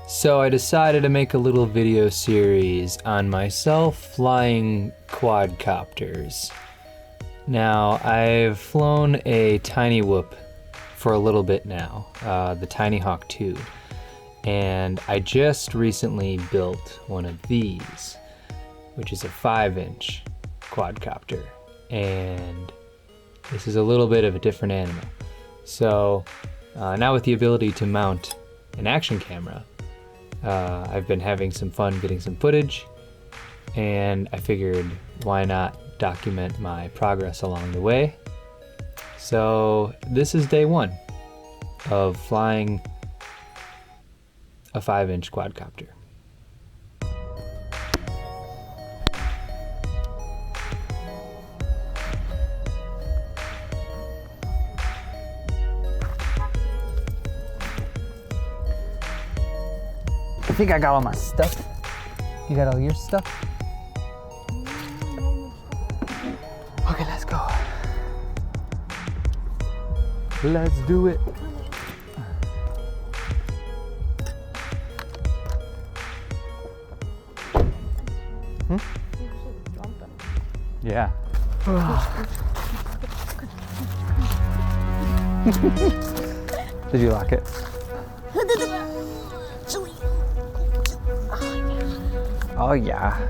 So I decided to make a little video series on myself flying quadcopters. Now, I've flown a Tiny Whoop for a little bit now, the Tiny Hawk 2, and I just recently built one of these, which is a 5-inch quadcopter, and this is a little bit of a different animal. So now with the ability to mount an action camera, I've been having some fun getting some footage, and I figured why not document my progress along the way. So this is day one of flying a 5-inch quadcopter. I think I got all my stuff. You got all your stuff? Okay, let's go. Let's do it. Yeah. Did you lock it? Oh yeah.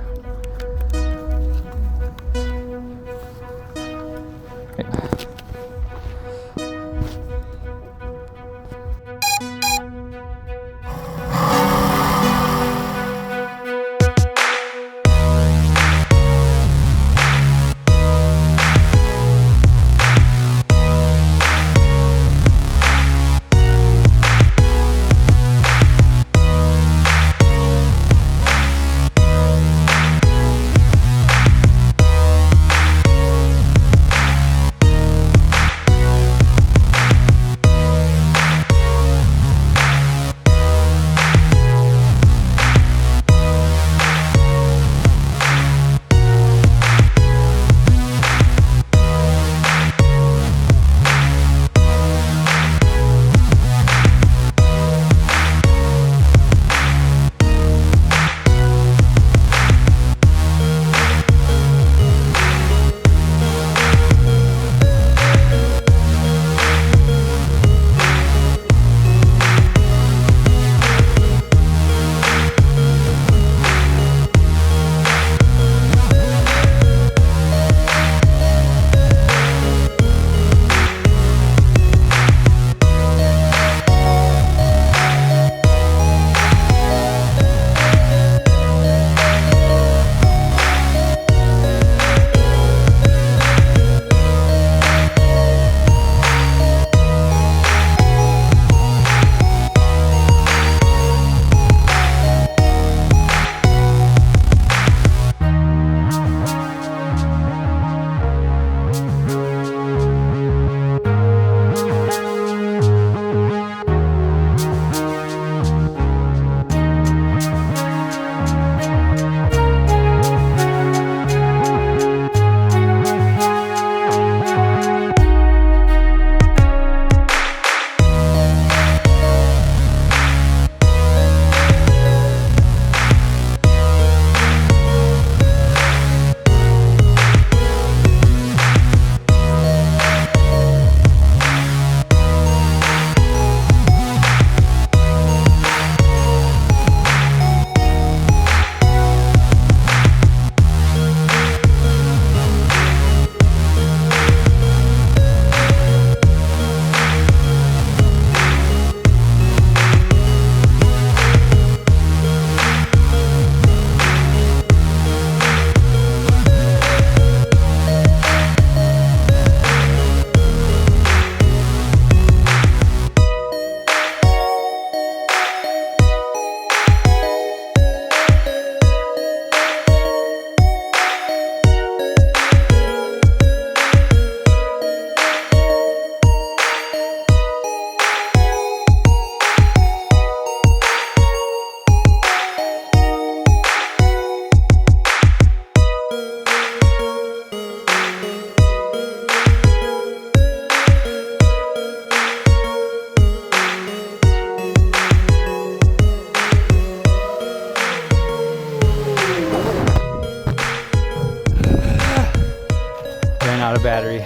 out of battery.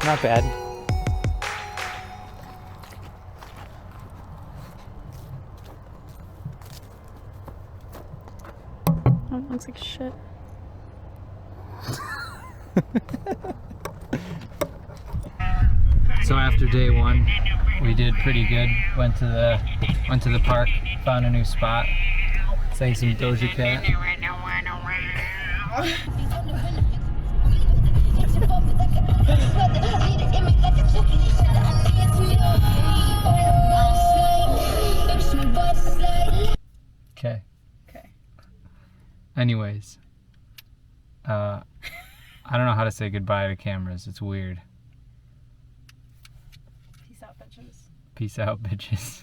Not bad. Oh, it looks like shit. So after day one, we did pretty good. Went to the park, found a new spot, sang some Doja Cat. Okay. Okay. Anyways, I don't know how to say goodbye to cameras. It's weird. Peace out, bitches. Peace out, bitches.